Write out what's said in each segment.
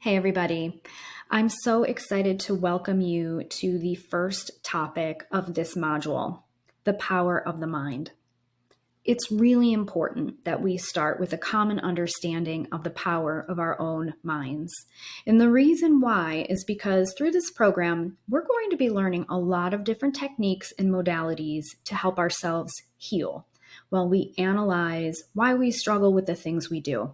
Hey, everybody. I'm so excited to welcome you to the first topic of this module, the power of the mind. It's really important that we start with a common understanding of the power of our own minds. And the reason why is because through this program, we're going to be learning a lot of different techniques and modalities to help ourselves heal while we analyze why we struggle with the things we do.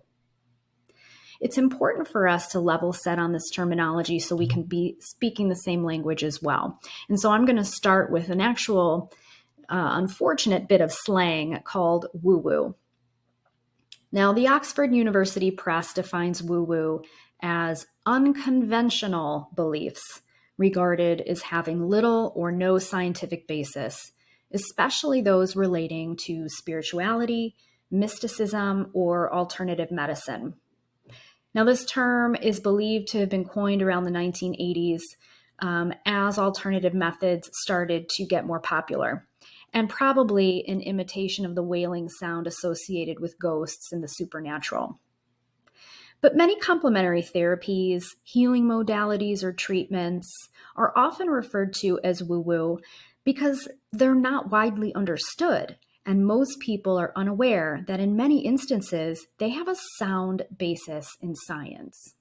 It's important for us to level set on this terminology so we can be speaking the same language as well. And so I'm going to start with an actual unfortunate bit of slang called woo-woo. Now, the Oxford University Press defines woo-woo as unconventional beliefs regarded as having little or no scientific basis, especially those relating to spirituality, mysticism, or alternative medicine. Now, this term is believed to have been coined around the 1980s as alternative methods started to get more popular, and probably in imitation of the wailing sound associated with ghosts and the supernatural. But many complementary therapies, healing modalities, or treatments are often referred to as woo-woo because they're not widely understood. And most people are unaware that in many instances, they have a sound basis in science.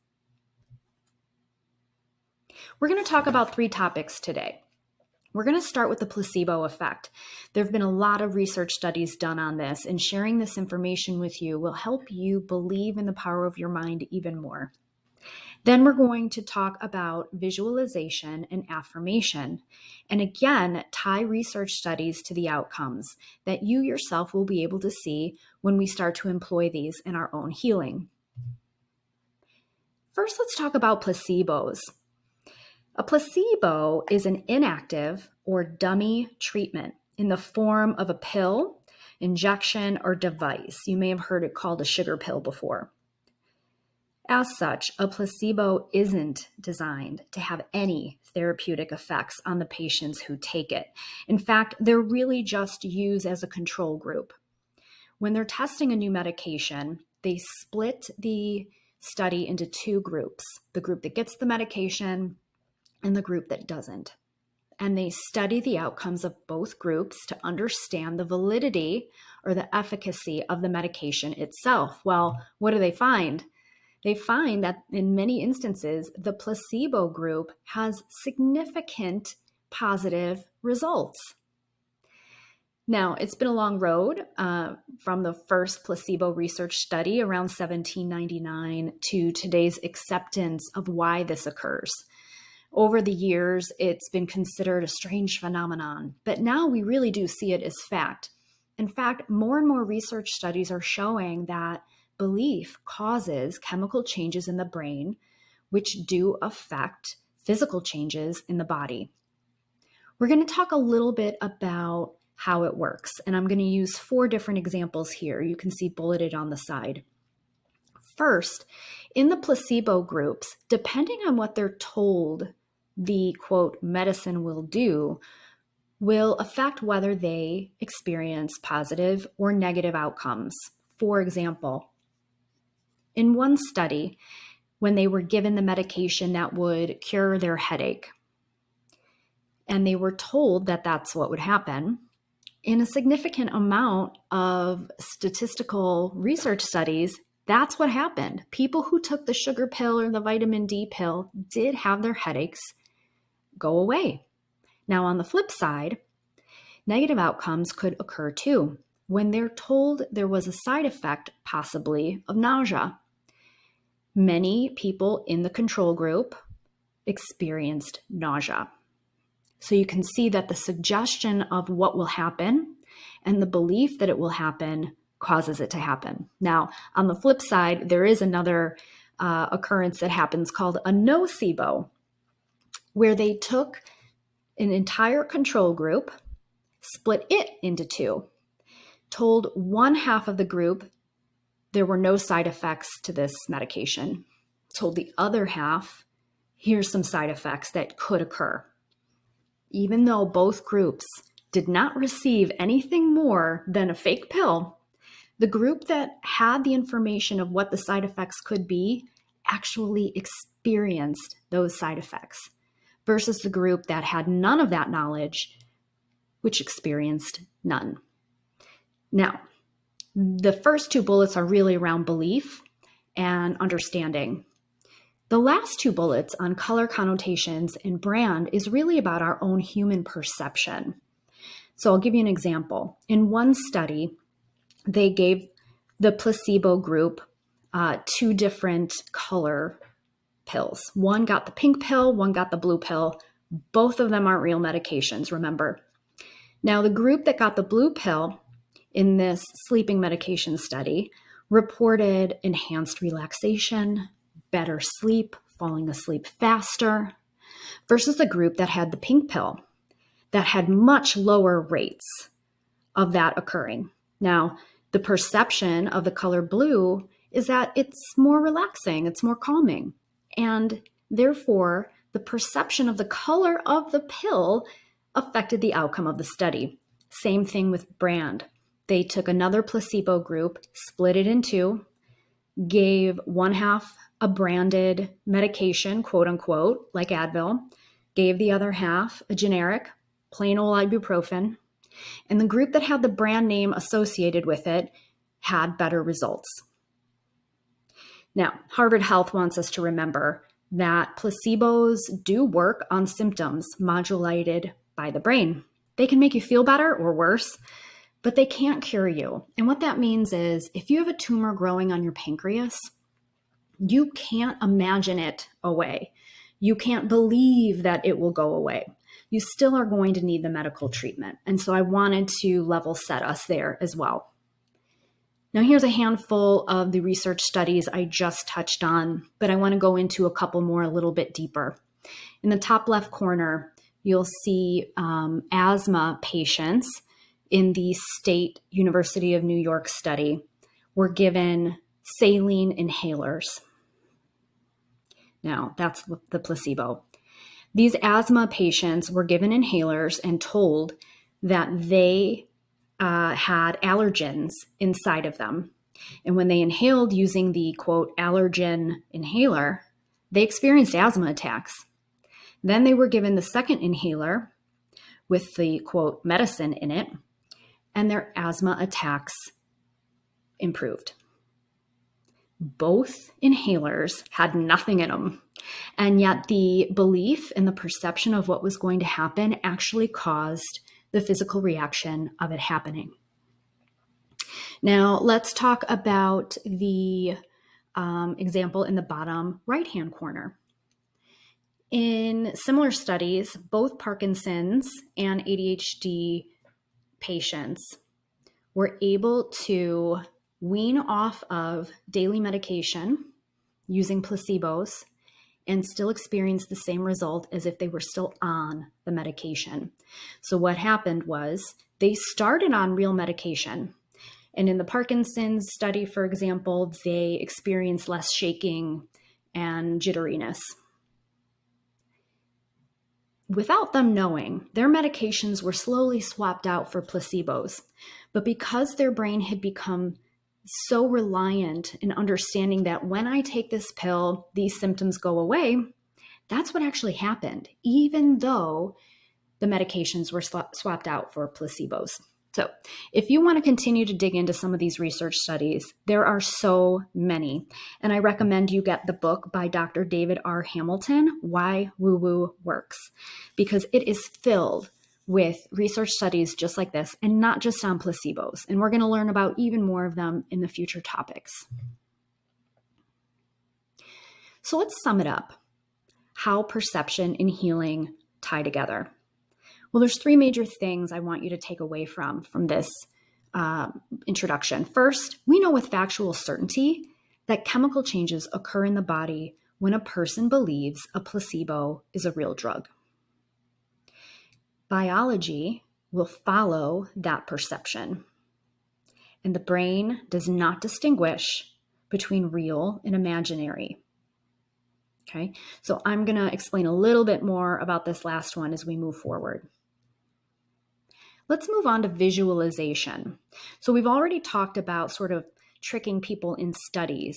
We're going to talk about three topics today. We're going to start with the placebo effect. There have been a lot of research studies done on this, and sharing this information with you will help you believe in the power of your mind even more. Then we're going to talk about visualization and affirmation, and again, tie research studies to the outcomes that you yourself will be able to see when we start to employ these in our own healing. First, let's talk about placebos. A placebo is an inactive or dummy treatment in the form of a pill, injection, or device. You may have heard it called a sugar pill before. As such, a placebo isn't designed to have any therapeutic effects on the patients who take it. In fact, they're really just used as a control group. When they're testing a new medication, they split the study into two groups, the group that gets the medication and the group that doesn't. And they study the outcomes of both groups to understand the validity or the efficacy of the medication itself. Well, what do they find? They find that in many instances, the placebo group has significant positive results. Now, it's been a long road from the first placebo research study around 1799 to today's acceptance of why this occurs. Over the years, it's been considered a strange phenomenon, but now we really do see it as fact. In fact, more and more research studies are showing that belief causes chemical changes in the brain, which do affect physical changes in the body. We're going to talk a little bit about how it works, and I'm going to use 4 different examples here. You can see bulleted on the side. First, in the placebo groups, depending on what they're told the, quote, medicine will do, will affect whether they experience positive or negative outcomes. For example, in one study, when they were given the medication that would cure their headache, and they were told that that's what would happen, in a significant amount of statistical research studies, that's what happened. People who took the sugar pill or the vitamin D pill did have their headaches go away. Now, on the flip side, negative outcomes could occur too when they're told there was a side effect, possibly, of nausea. Many people in the control group experienced nausea. So you can see that the suggestion of what will happen and the belief that it will happen causes it to happen. Now, on the flip side, there is another occurrence that happens called a nocebo, where they took an entire control group, split it into 2, told one half of the group there were no side effects to this medication, told the other half, here's some side effects that could occur. Even though both groups did not receive anything more than a fake pill, the group that had the information of what the side effects could be actually experienced those side effects versus the group that had none of that knowledge, which experienced none. Now, the first two bullets are really around belief and understanding. The last two bullets on color connotations and brand is really about our own human perception. So I'll give you an example. In one study, they gave the placebo group two different color pills. One got the pink pill, one got the blue pill. Both of them aren't real medications, remember. Now, the group that got the blue pill in this sleeping medication study reported enhanced relaxation, better sleep, falling asleep faster, versus the group that had the pink pill that had much lower rates of that occurring. Now, the perception of the color blue is that it's more relaxing, it's more calming, and therefore the perception of the color of the pill affected the outcome of the study. Same thing with brand. They took another placebo group, split it in two, gave one half a branded medication, quote unquote, like Advil, gave the other half a generic, plain old ibuprofen, and the group that had the brand name associated with it had better results. Now, Harvard Health wants us to remember that placebos do work on symptoms modulated by the brain. They can make you feel better or worse, but they can't cure you. And what that means is if you have a tumor growing on your pancreas, you can't imagine it away. You can't believe that it will go away. You still are going to need the medical treatment. And so I wanted to level set us there as well. Now, here's a handful of the research studies I just touched on, but I want to go into a couple more a little bit deeper. In the top left corner, you'll see asthma patients in the State University of New York study were given saline inhalers. Now, that's the placebo. These asthma patients were given inhalers and told that they had allergens inside of them. And when they inhaled using the, quote, allergen inhaler, they experienced asthma attacks. Then they were given the second inhaler with the, quote, medicine in it, and their asthma attacks improved. Both inhalers had nothing in them. And yet the belief and the perception of what was going to happen actually caused the physical reaction of it happening. Now, let's talk about the example in the bottom right-hand corner. In similar studies, both Parkinson's and ADHD patients were able to wean off of daily medication using placebos and still experience the same result as if they were still on the medication. So what happened was they started on real medication. And in the Parkinson's study, for example, they experienced less shaking and jitteriness. Without them knowing, their medications were slowly swapped out for placebos. But because their brain had become so reliant in understanding that when I take this pill, these symptoms go away, that's what actually happened, even though the medications were swapped out for placebos. So if you want to continue to dig into some of these research studies, there are so many. And I recommend you get the book by Dr. David R. Hamilton, Why Woo Woo Works, because it is filled with research studies just like this, and not just on placebos. And we're going to learn about even more of them in the future topics. So let's sum it up. How perception and healing tie together. Well, there's three major things I want you to take away from this introduction. First, we know with factual certainty that chemical changes occur in the body when a person believes a placebo is a real drug. Biology will follow that perception, and the brain does not distinguish between real and imaginary. Okay, so I'm going to explain a little bit more about this last one as we move forward. Let's move on to visualization. So we've already talked about sort of tricking people in studies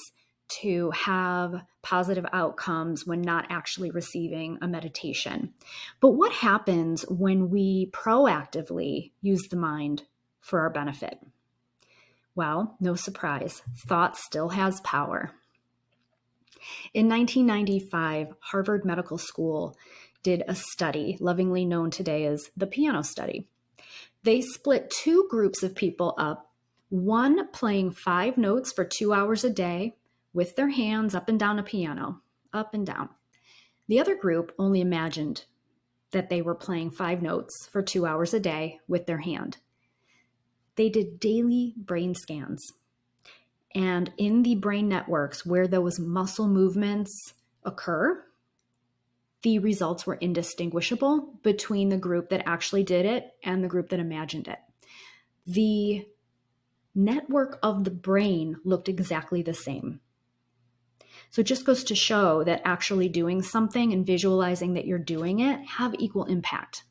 to have positive outcomes when not actually receiving a meditation. But what happens when we proactively use the mind for our benefit? Well, no surprise, thought still has power. In 1995, Harvard Medical School did a study, lovingly known today as the piano study. They split two groups of people up, one playing 5 notes for 2 hours a day with their hands up and down a piano, up and down. The other group only imagined that they were playing 5 notes for 2 hours a day with their hand. They did daily brain scans. And in the brain networks where those muscle movements occur, the results were indistinguishable between the group that actually did it and the group that imagined it. The network of the brain looked exactly the same. So it just goes to show that actually doing something and visualizing that you're doing it have equal impact.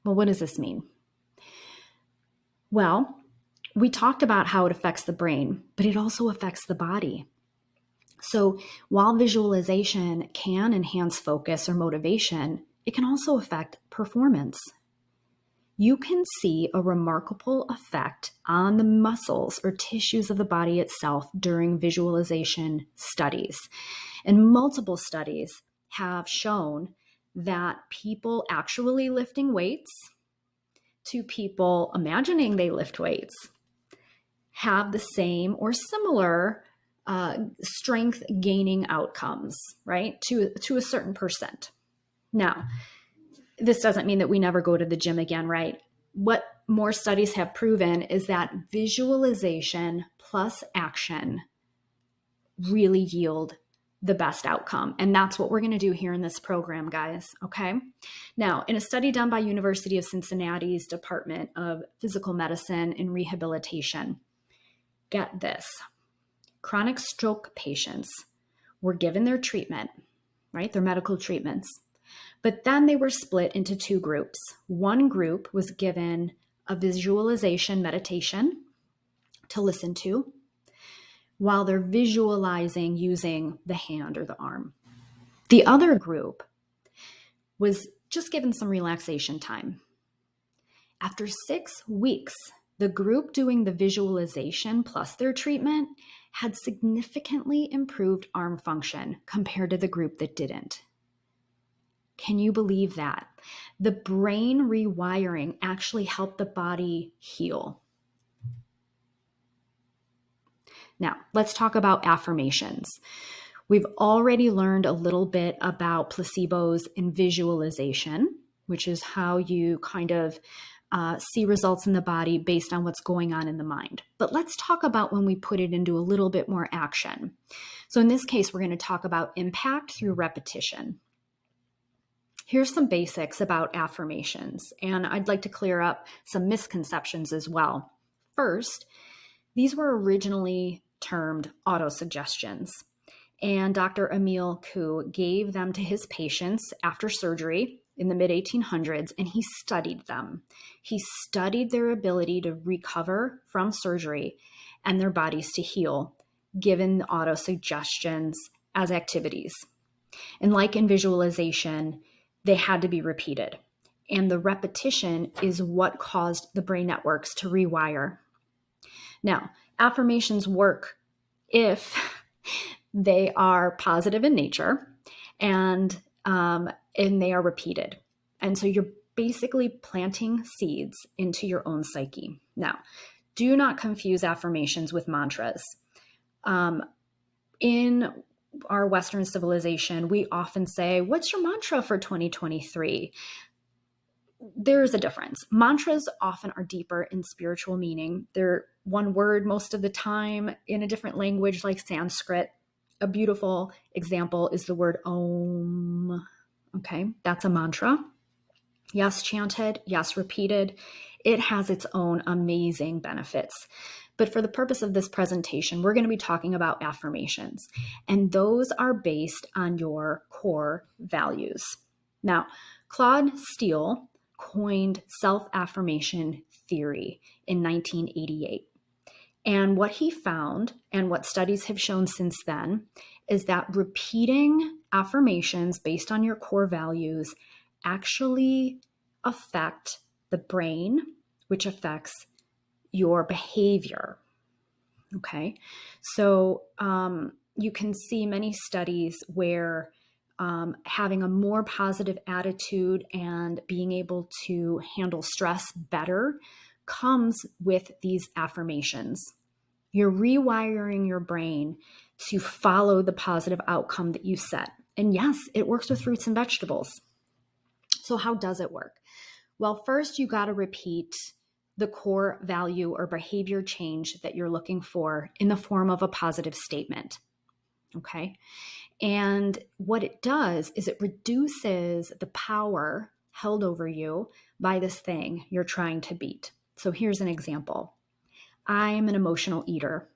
Well, what does this mean? Well, we talked about how it affects the brain, but it also affects the body. So while visualization can enhance focus or motivation, it can also affect performance. You can see a remarkable effect on the muscles or tissues of the body itself during visualization studies. And multiple studies have shown that people actually lifting weights to people imagining they lift weights have the same or similar strength gaining outcomes, right? To a certain percent. Now, this doesn't mean that we never go to the gym again, right? What more studies have proven is that visualization plus action really yield the best outcome. And that's what we're going to do here in this program, guys. Okay. Now, in a study done by University of Cincinnati's Department of Physical Medicine and Rehabilitation, get this, chronic stroke patients were given their treatment, right? Their medical treatments. But then they were split into 2 groups. One group was given a visualization meditation to listen to while they're visualizing using the hand or the arm. The other group was just given some relaxation time. After 6 weeks, the group doing the visualization plus their treatment had significantly improved arm function compared to the group that didn't. Can you believe that? The brain rewiring actually helped the body heal. Now, let's talk about affirmations. We've already learned a little bit about placebos and visualization, which is how you kind of see results in the body based on what's going on in the mind. But let's talk about when we put it into a little bit more action. So in this case, we're going to talk about impact through repetition. Here's some basics about affirmations, and I'd like to clear up some misconceptions as well. First, these were originally termed autosuggestions, and Dr. Emil Kuh gave them to his patients after surgery in the mid-1800s, and he studied them. He studied their ability to recover from surgery and their bodies to heal, given the autosuggestions as activities. And like in visualization, they had to be repeated. And the repetition is what caused the brain networks to rewire. Now, affirmations work if they are positive in nature and they are repeated. And so you're basically planting seeds into your own psyche. Now, do not confuse affirmations with mantras. In our Western civilization, we often say, what's your mantra for 2023? There is a difference. Mantras often are deeper in spiritual meaning. They're one word most of the time in a different language like Sanskrit. A beautiful example is the word Om. Okay, that's a mantra. Yes, chanted, yes, repeated. It has its own amazing benefits. But for the purpose of this presentation, we're going to be talking about affirmations, and those are based on your core values. Now, Claude Steele coined self-affirmation theory in 1988. And what he found, and what studies have shown since then, is that repeating affirmations based on your core values actually affect the brain, which affects your behavior. Okay. So you can see many studies where having a more positive attitude and being able to handle stress better comes with these affirmations. You're rewiring your brain to follow the positive outcome that you set. And yes, it works with fruits and vegetables. So how does it work? Well, first you got to repeat the core value or behavior change that you're looking for in the form of a positive statement. Okay. And what it does is it reduces the power held over you by this thing you're trying to beat. So here's an example. I'm an emotional eater.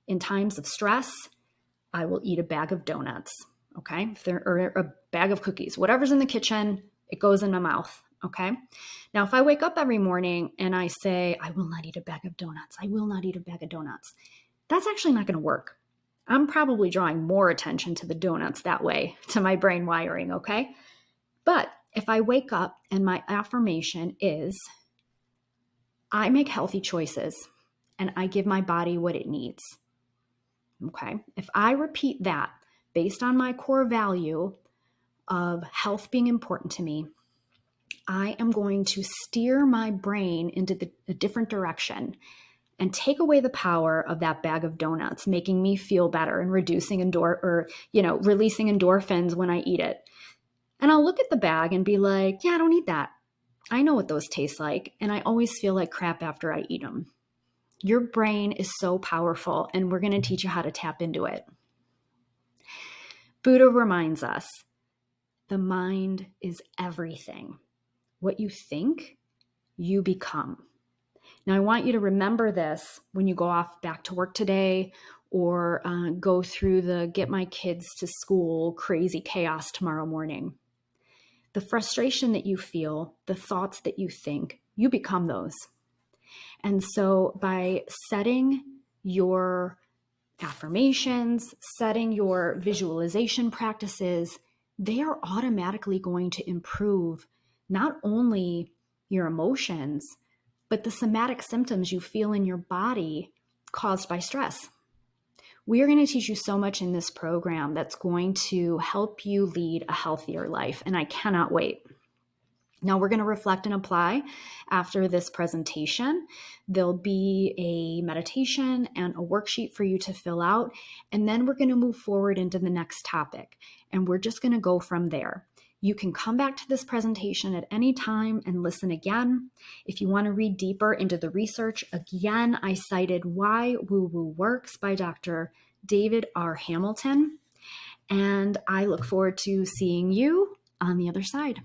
In times of stress, I will eat a bag of donuts. Okay. Or a bag of cookies, whatever's in the kitchen, it goes in my mouth. Okay. Now, if I wake up every morning and I say, I will not eat a bag of donuts, I will not eat a bag of donuts, that's actually not going to work. I'm probably drawing more attention to the donuts that way, to my brain wiring. Okay. But if I wake up and my affirmation is, I make healthy choices and I give my body what it needs. Okay. If I repeat that based on my core value of health being important to me, I am going to steer my brain into a different direction and take away the power of that bag of donuts, making me feel better and releasing endorphins when I eat it. And I'll look at the bag and be like, yeah, I don't need that. I know what those taste like, and I always feel like crap after I eat them. Your brain is so powerful, and we're going to teach you how to tap into it. Buddha reminds us, the mind is everything. What you think, you become. Now, I want you to remember this when you go off back to work today or go through the get my kids to school crazy chaos tomorrow morning. The frustration that you feel, the thoughts that you think, you become those. And so by setting your affirmations, setting your visualization practices, they are automatically going to improve not only your emotions, but the somatic symptoms you feel in your body caused by stress. We are going to teach you so much in this program that's going to help you lead a healthier life, and I cannot wait. Now we're going to reflect and apply after this presentation. There'll be a meditation and a worksheet for you to fill out, and then we're going to move forward into the next topic, and we're just going to go from there. You can come back to this presentation at any time and listen again. If you want to read deeper into the research, again, I cited Why Woo Woo Works by Dr. David R. Hamilton, and I look forward to seeing you on the other side.